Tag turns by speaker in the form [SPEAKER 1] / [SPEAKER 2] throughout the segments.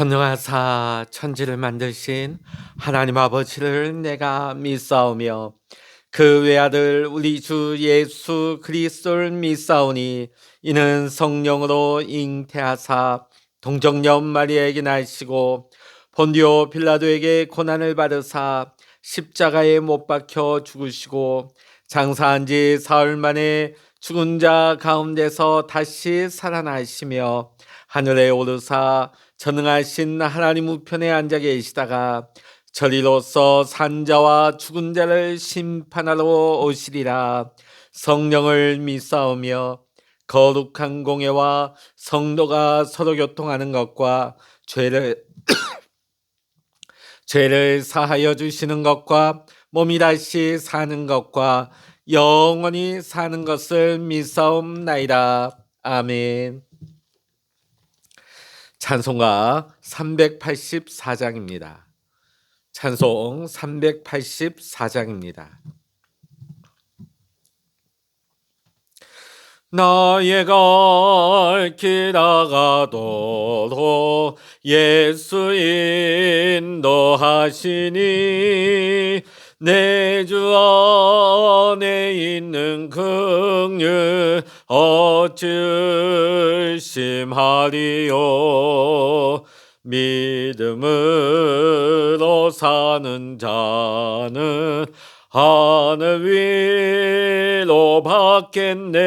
[SPEAKER 1] 전능하사 천지를 만드신 하나님 아버지를 내가 믿사오며 그 외아들 우리 주 예수 그리스도를 믿사오니 이는 성령으로 잉태하사 동정녀 마리아에게 나시고 본디오 빌라도에게 고난을 받으사 십자가에 못 박혀 죽으시고 장사한 지 사흘 만에 죽은 자 가운데서 다시 살아나시며 하늘에 오르사 전능하신 하나님 우편에 앉아 계시다가 저리로서 산자와 죽은 자를 심판하러 오시리라. 성령을 믿사오며 거룩한 공예와 성도가 서로 교통하는 것과 죄를 사하여 주시는 것과 몸이 다시 사는 것과 영원히 사는 것을 믿사옵나이다. 아멘. 찬송가 384장입니다. 찬송 384장입니다. 나의 갈 길 나가도록 예수 인도하시니 내 주 안에 있는 긍휼 어찌 의심하리요. 믿음으로 사는 자는 하늘 위로 받겠네.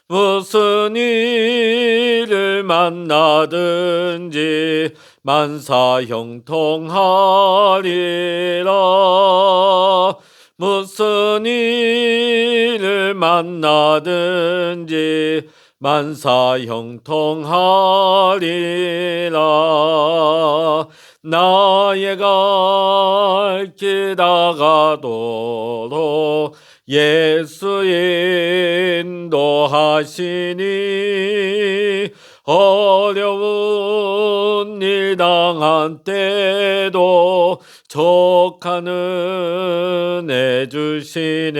[SPEAKER 1] 무슨 일을 만나든지 만사 형통하리라. 무슨 일을 만나든지 만사 형통하리라. 나의 갈 길 나가도록 예수 인도하시니 어려운 일 당한 때도 족한 은혜 주시네.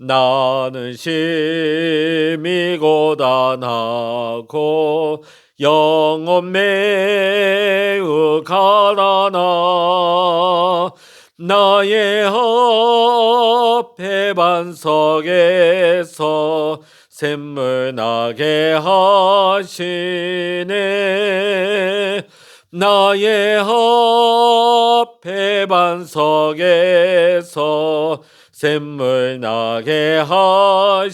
[SPEAKER 1] 나는 심히 고단하고 영혼 매우 가라나 나의 앞에 반석에서 샘물 나게 하시네. 나의 앞에 반석에서 샘물 나게 하시네.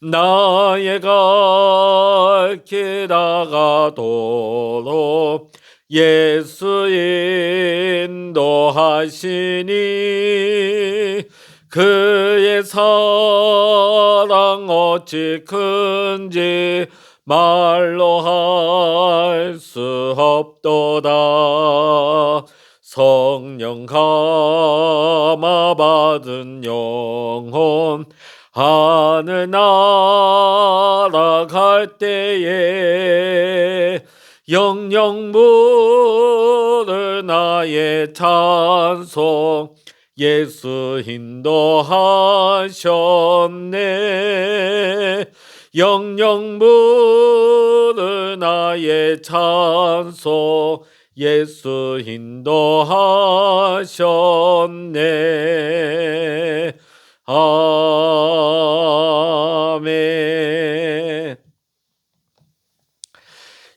[SPEAKER 1] 나의 갈 길 나가도록 예수 인도하시니 그의 사랑 어찌 큰지 말로 할 수 없도다. 성령 감화 받은 영혼 하늘 날아갈 때에 영영 부를 나의 찬송 예수 인도하셨네. 영영 부를 나의 찬송 예수 인도하셨네. 아멘.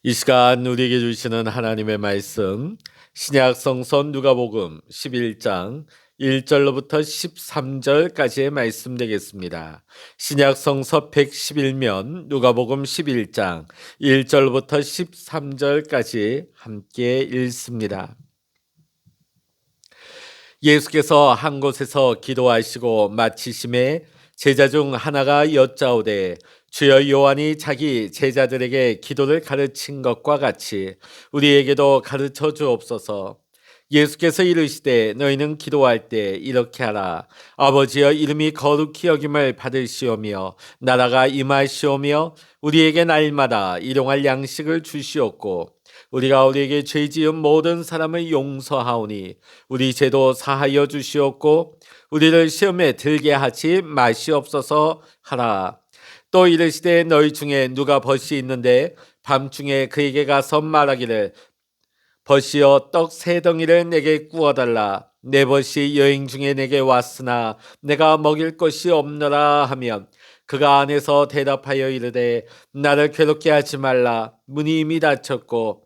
[SPEAKER 1] 이 시간 우리에게 주시는 하나님의 말씀 신약 성서 누가복음 11장 1절로부터 13절까지의 말씀 되겠습니다. 신약 성서 111면 누가복음 11장 1절부터 13절까지 함께 읽습니다. 예수께서 한 곳에서 기도하시고 마치심에 제자 중 하나가 여짜오되 주여 요한이 자기 제자들에게 기도를 가르친 것과 같이 우리에게도 가르쳐 주옵소서. 예수께서 이르시되 너희는 기도할 때 이렇게 하라. 아버지여 이름이 거룩히 여김을 받으시오며 나라가 임하시오며 우리에게 날마다 일용할 양식을 주시옵고 우리가 우리에게 죄 지은 모든 사람을 용서하오니 우리 죄도 사하여 주시옵고 우리를 시험에 들게 하지 마시옵소서 하라. 또 이르시되 너희 중에 누가 벗이 있는데 밤중에 그에게 가서 말하기를 벗이여 떡 세 덩이를 내게 구워달라. 내 벗이 여행 중에 내게 왔으나 내가 먹일 것이 없노라 하면 그가 안에서 대답하여 이르되 나를 괴롭게 하지 말라. 문이 이미 닫혔고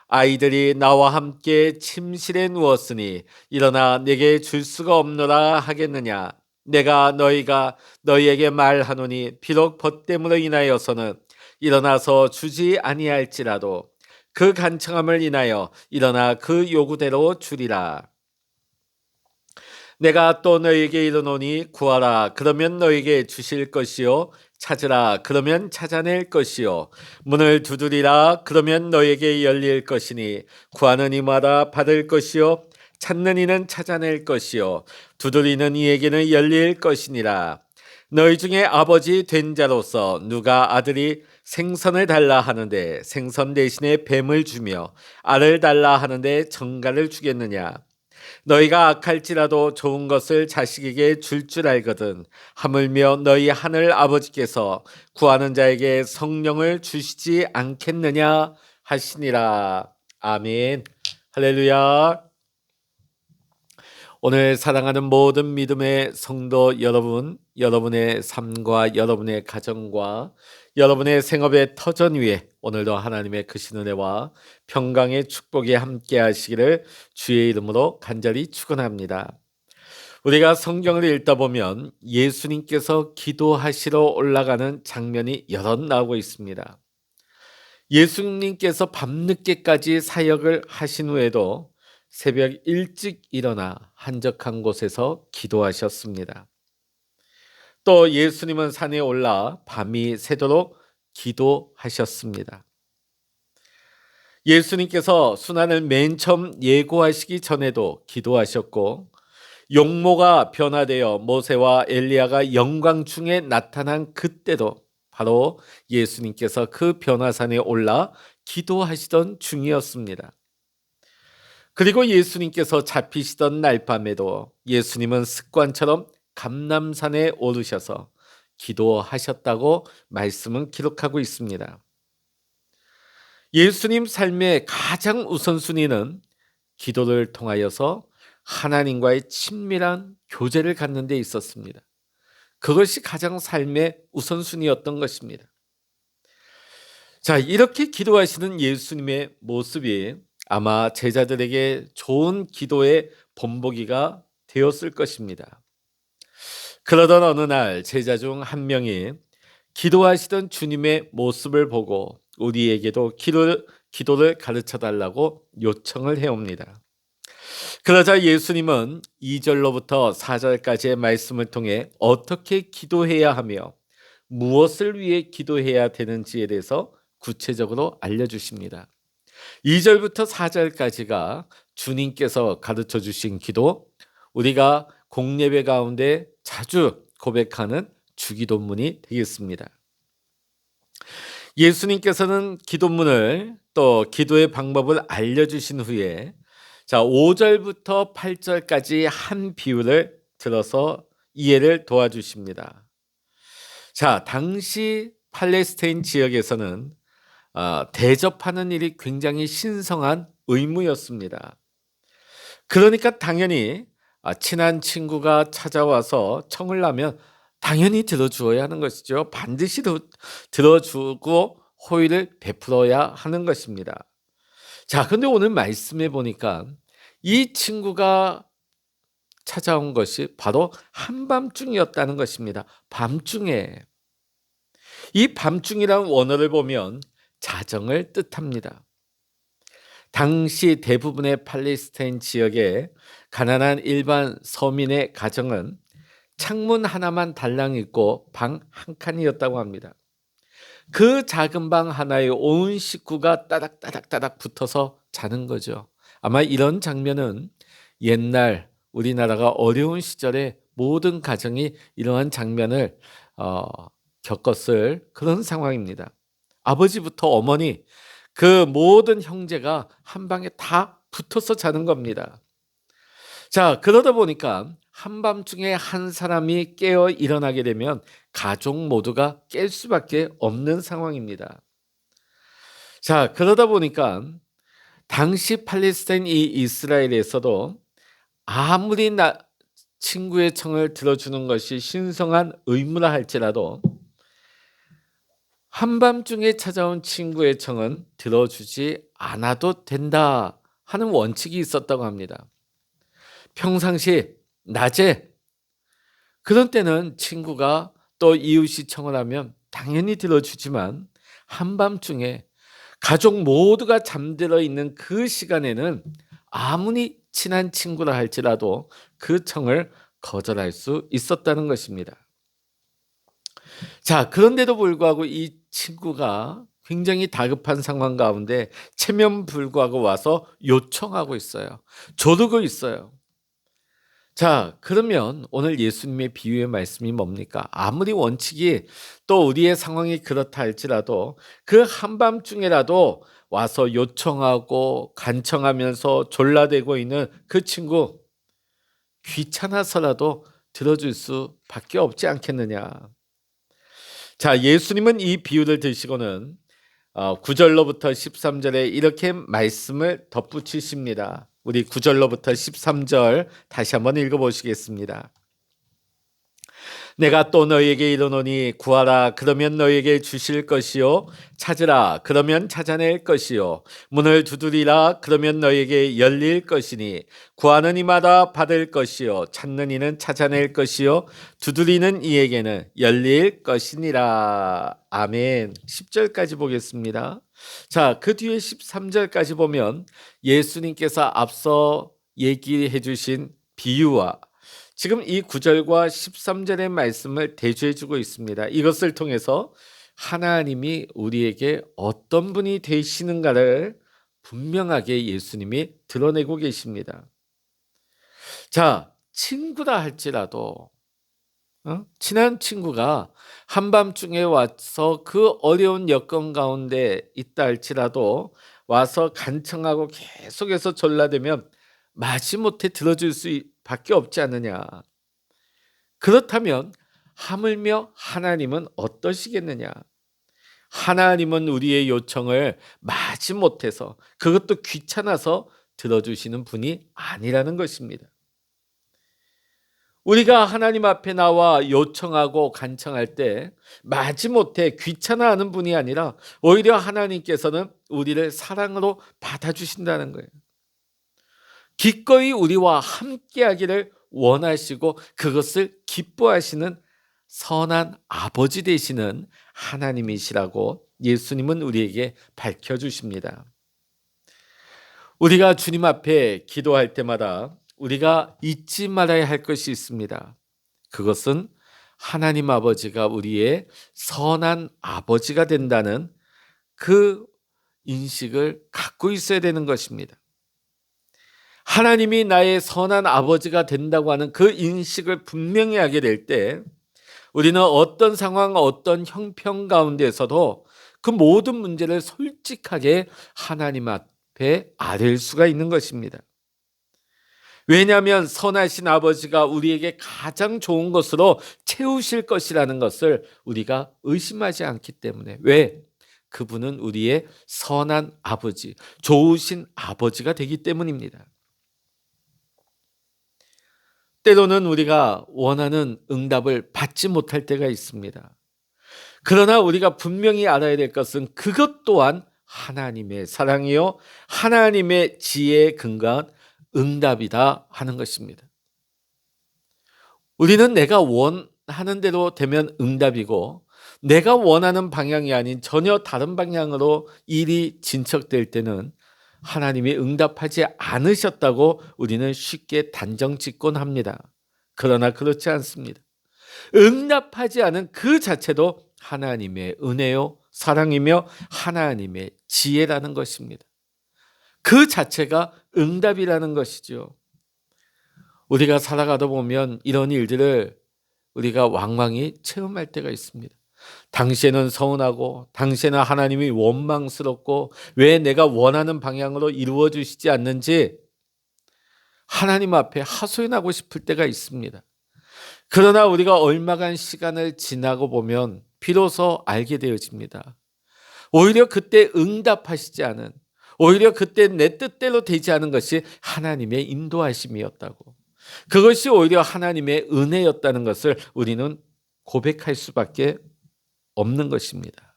[SPEAKER 1] 아이들이 나와 함께 침실에 누웠으니 일어나 내게 줄 수가 없노라 하겠느냐. 내가 너희가 너희에게 말하노니 비록 벗됨으로 인하여서는 일어나서 주지 아니할지라도 그 간청함을 인하여 일어나 그 요구대로 주리라. 내가 또 너희에게 이르노니 구하라 그러면 너희에게 주실 것이요 찾으라 그러면 찾아낼 것이요 문을 두드리라 그러면 너희에게 열릴 것이니 구하는 이마다 받을 것이요 찾는 이는 찾아낼 것이요 두드리는 이에게는 열릴 것이니라. 너희 중에 아버지 된 자로서 누가 아들이 생선을 달라 하는데 생선 대신에 뱀을 주며 알을 달라 하는데 정갈을 주겠느냐. 너희가 악할지라도 좋은 것을 자식에게 줄 알거든 하물며 너희 하늘 아버지께서 구하는 자에게 성령을 주시지 않겠느냐 하시니라. 아멘. 할렐루야. 오늘 사랑하는 모든 믿음의 성도 여러분, 여러분의 삶과 여러분의 가정과 여러분의 생업의 터전 위에 오늘도 하나님의 크신 은혜와 평강의 축복이 함께 하시기를 주의 이름으로 간절히 축원합니다. 우리가 성경을 읽다 보면 예수님께서 기도하시러 올라가는 장면이 여럿 나오고 있습니다. 예수님께서 밤늦게까지 사역을 하신 후에도 새벽 일찍 일어나 한적한 곳에서 기도하셨습니다. 또 예수님은 산에 올라 밤이 새도록 기도하셨습니다. 예수님께서 순환을 맨 처음 예고하시기 전에도 기도하셨고 용모가 변화되어 모세와 엘리야가 영광 중에 나타난 그때도 바로 예수님께서 그 변화산에 올라 기도하시던 중이었습니다. 그리고 예수님께서 잡히시던 날 밤에도 예수님은 습관처럼 감람산에 오르셔서 기도하셨다고 말씀은 기록하고 있습니다. 예수님 삶의 가장 우선순위는 기도를 통하여서 하나님과의 친밀한 교제를 갖는 데 있었습니다. 그것이 가장 삶의 우선순위였던 것입니다. 자, 이렇게 기도하시는 예수님의 모습이 아마 제자들에게 좋은 기도의 본보기가 되었을 것입니다. 그러던 어느 날 제자 중 한 명이 기도하시던 주님의 모습을 보고 우리에게도 기도를 가르쳐 달라고 요청을 해옵니다. 그러자 예수님은 2절로부터 4절까지의 말씀을 통해 어떻게 기도해야 하며 무엇을 위해 기도해야 되는지에 대해서 구체적으로 알려주십니다. 2절부터 4절까지가 주님께서 가르쳐 주신 기도, 우리가 공예배 가운데 자주 고백하는 주기도문이 되겠습니다. 예수님께서는 기도문을 또 기도의 방법을 알려주신 후에 5절부터 8절까지 한 비유를 들어서 이해를 도와주십니다. 당시 팔레스타인 지역에서는 대접하는 일이 굉장히 신성한 의무였습니다. 그러니까 당연히 친한 친구가 찾아와서 청을 하면 당연히 들어주어야 하는 것이죠. 반드시 들어주고 호의를 베풀어야 하는 것입니다. 그런데 오늘 말씀해 보니까 이 친구가 찾아온 것이 바로 한밤중이었다는 것입니다. 밤중에. 이 밤중이라는 원어를 보면 자정을 뜻합니다. 당시 대부분의 팔레스타인 지역에 가난한 일반 서민의 가정은 창문 하나만 달랑 있고 방 한 칸이었다고 합니다. 그 작은 방 하나에 온 식구가 따닥따닥따닥 붙어서 자는 거죠. 아마 이런 장면은 옛날 우리나라가 어려운 시절에 모든 가정이 이러한 장면을 겪었을 그런 상황입니다. 아버지부터 어머니, 그 모든 형제가 한 방에 다 붙어서 자는 겁니다. 그러다 보니까 한밤중에 한 사람이 깨어 일어나게 되면 가족 모두가 깰 수밖에 없는 상황입니다. 자, 그러다 보니까 당시 팔레스타인 이 이스라엘에서도 아무리 친구의 청을 들어주는 것이 신성한 의무라 할지라도 한밤중에 찾아온 친구의 청은 들어주지 않아도 된다 하는 원칙이 있었다고 합니다. 평상시 낮에 그런 때는 친구가 또 이웃이 청을 하면 당연히 들어주지만 한밤중에 가족 모두가 잠들어 있는 그 시간에는 아무리 친한 친구라 할지라도 그 청을 거절할 수 있었다는 것입니다. 자, 그런데도 불구하고 이 친구가 굉장히 다급한 상황 가운데 체면불구하고 와서 요청하고 있어요. 조르고 있어요. 자, 그러면 오늘 예수님의 비유의 말씀이 뭡니까? 아무리 원칙이 또 우리의 상황이 그렇다 할지라도 그 한밤중에라도 와서 요청하고 간청하면서 졸라대고 있는 그 친구 귀찮아서라도 들어줄 수밖에 없지 않겠느냐. 자, 예수님은 이 비유를 드시고는 9절로부터 13절에 이렇게 말씀을 덧붙이십니다. 우리 9절로부터 13절 다시 한번 읽어보시겠습니다. 내가 또 너희에게 이르노니 구하라 그러면 너희에게 주실 것이요 찾으라 그러면 찾아낼 것이요 문을 두드리라 그러면 너희에게 열릴 것이니 구하는 이마다 받을 것이요 찾는 이는 찾아낼 것이요 두드리는 이에게는 열릴 것이니라. 아멘. 10절까지 보겠습니다. 자, 그 뒤에 13절까지 보면 예수님께서 앞서 얘기해 주신 비유와 지금 이 9절과 13절의 말씀을 대조해 주고 있습니다. 이것을 통해서 하나님이 우리에게 어떤 분이 되시는가를 분명하게 예수님이 드러내고 계십니다. 자, 친구라 할지라도 친한 친구가 한밤중에 와서 그 어려운 여건 가운데 있다 할지라도 와서 간청하고 계속해서 졸라대면 마지못해 들어줄 수밖에 없지 않느냐. 그렇다면 하물며 하나님은 어떠시겠느냐. 하나님은 우리의 요청을 마지못해서 그것도 귀찮아서 들어주시는 분이 아니라는 것입니다. 우리가 하나님 앞에 나와 요청하고 간청할 때 마지못해 귀찮아하는 분이 아니라 오히려 하나님께서는 우리를 사랑으로 받아주신다는 거예요. 기꺼이 우리와 함께하기를 원하시고 그것을 기뻐하시는 선한 아버지 되시는 하나님이시라고 예수님은 우리에게 밝혀주십니다. 우리가 주님 앞에 기도할 때마다 우리가 잊지 말아야 할 것이 있습니다. 그것은 하나님 아버지가 우리의 선한 아버지가 된다는 그 인식을 갖고 있어야 되는 것입니다. 하나님이 나의 선한 아버지가 된다고 하는 그 인식을 분명히 하게 될 때 우리는 어떤 상황, 어떤 형편 가운데서도 그 모든 문제를 솔직하게 하나님 앞에 아뢰일 수가 있는 것입니다. 왜냐하면 선하신 아버지가 우리에게 가장 좋은 것으로 채우실 것이라는 것을 우리가 의심하지 않기 때문에. 왜? 그분은 우리의 선한 아버지, 좋으신 아버지가 되기 때문입니다. 때로는 우리가 원하는 응답을 받지 못할 때가 있습니다. 그러나 우리가 분명히 알아야 될 것은 그것 또한 하나님의 사랑이요 하나님의 지혜에 근거한 응답이다 하는 것입니다. 우리는 내가 원하는 대로 되면 응답이고 내가 원하는 방향이 아닌 전혀 다른 방향으로 일이 진척될 때는 하나님이 응답하지 않으셨다고 우리는 쉽게 단정짓곤 합니다. 그러나 그렇지 않습니다. 응답하지 않은 그 자체도 하나님의 은혜요 사랑이며 하나님의 지혜라는 것입니다. 그 자체가 응답이라는 것이죠. 우리가 살아가다 보면 이런 일들을 우리가 왕왕히 체험할 때가 있습니다. 당시에는 서운하고 당시에는 하나님이 원망스럽고 왜 내가 원하는 방향으로 이루어 주시지 않는지 하나님 앞에 하소연하고 싶을 때가 있습니다. 그러나 우리가 얼마간 시간을 지나고 보면 비로소 알게 되어집니다. 오히려 그때 응답하시지 않은, 오히려 그때 내 뜻대로 되지 않은 것이 하나님의 인도하심이었다고, 그것이 오히려 하나님의 은혜였다는 것을 우리는 고백할 수밖에 없는 것입니다.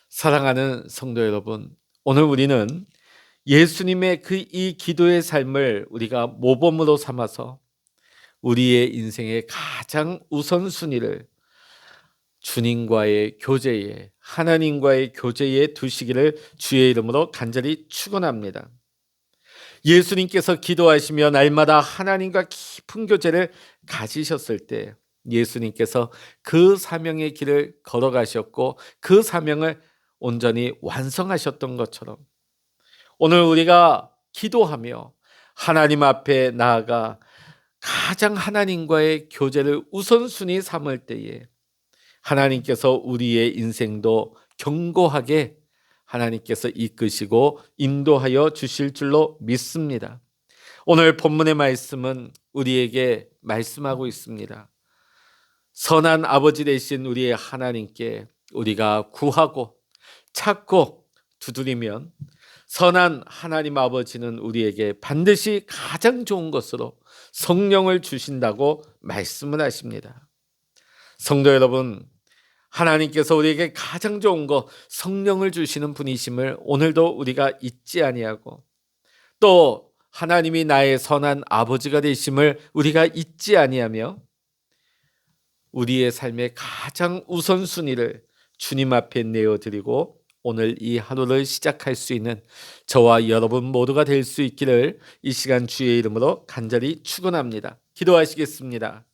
[SPEAKER 1] 사랑하는 성도 여러분, 오늘 우리는 예수님의 이 기도의 삶을 우리가 모범으로 삼아서 우리의 인생의 가장 우선순위를 주님과의 교제에, 하나님과의 교제에 두시기를 주의 이름으로 간절히 축원합니다. 예수님께서 기도하시며 날마다 하나님과 깊은 교제를 가지셨을 때 예수님께서 그 사명의 길을 걸어가셨고 그 사명을 온전히 완성하셨던 것처럼 오늘 우리가 기도하며 하나님 앞에 나아가 가장 하나님과의 교제를 우선순위 삼을 때에 하나님께서 우리의 인생도 견고하게 하나님께서 이끄시고 인도하여 주실 줄로 믿습니다. 오늘 본문의 말씀은 우리에게 말씀하고 있습니다. 선한 아버지 되신 우리의 하나님께 우리가 구하고 찾고 두드리면 선한 하나님 아버지는 우리에게 반드시 가장 좋은 것으로 성령을 주신다고 말씀을 하십니다. 성도 여러분, 하나님께서 우리에게 가장 좋은 것 성령을 주시는 분이심을 오늘도 우리가 잊지 아니하고 또 하나님이 나의 선한 아버지가 되심을 우리가 잊지 아니하며 우리의 삶의 가장 우선순위를 주님 앞에 내어드리고 오늘 이 하루를 시작할 수 있는 저와 여러분 모두가 될 수 있기를 이 시간 주의 이름으로 간절히 축원합니다. 기도하시겠습니다.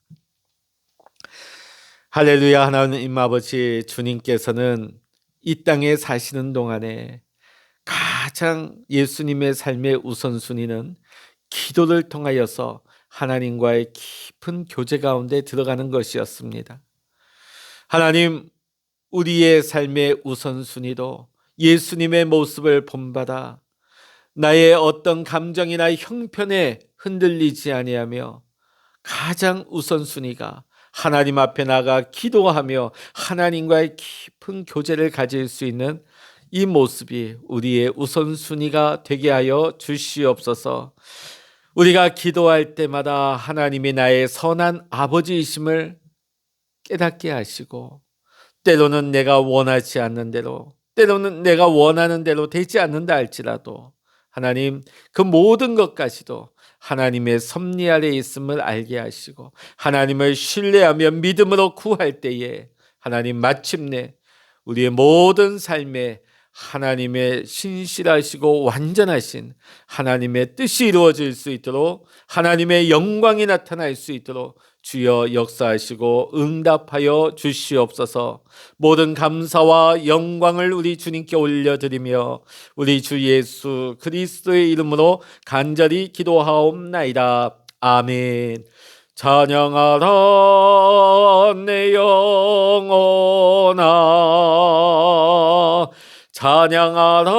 [SPEAKER 1] 할렐루야. 하나님 아버지, 주님께서는 이 땅에 사시는 동안에 가장 예수님의 삶의 우선순위는 기도를 통하여서 하나님과의 깊은 교제 가운데 들어가는 것이었습니다. 하나님, 우리의 삶의 우선순위도 예수님의 모습을 본받아 나의 어떤 감정이나 형편에 흔들리지 아니하며 가장 우선순위가 하나님 앞에 나가 기도하며 하나님과의 깊은 교제를 가질 수 있는 이 모습이 우리의 우선순위가 되게 하여 주시옵소서. 우리가 기도할 때마다 하나님이 나의 선한 아버지이심을 깨닫게 하시고 때로는 내가 원하지 않는 대로, 때로는 내가 원하는 대로 되지 않는다 할지라도 하나님 그 모든 것까지도 하나님의 섭리 아래 있음을 알게 하시고 하나님을 신뢰하며 믿음으로 구할 때에 하나님 마침내 우리의 모든 삶에 하나님의 신실하시고 완전하신 하나님의 뜻이 이루어질 수 있도록 하나님의 영광이 나타날 수 있도록 주여 역사하시고 응답하여 주시옵소서. 모든 감사와 영광을 우리 주님께 올려드리며 우리 주 예수 그리스도의 이름으로 간절히 기도하옵나이다. 아멘. 찬양하라 내 영혼아, 찬양하라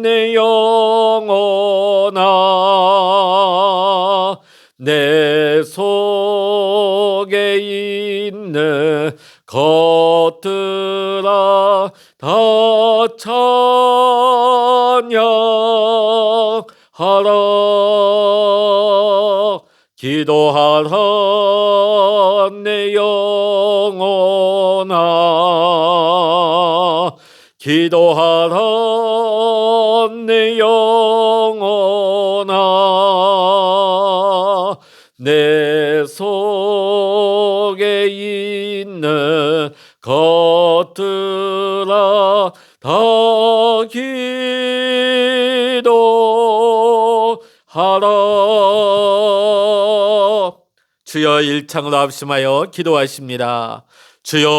[SPEAKER 1] 내 영혼아, 내 속에 있는 것들아 다 찬양하라. 기도하라 내 영혼아, 기도하라 내 영혼아, 내 속에 있는 것들아 다 기도하라. 주여 일창으로 합심하여 기도하십니다. 주여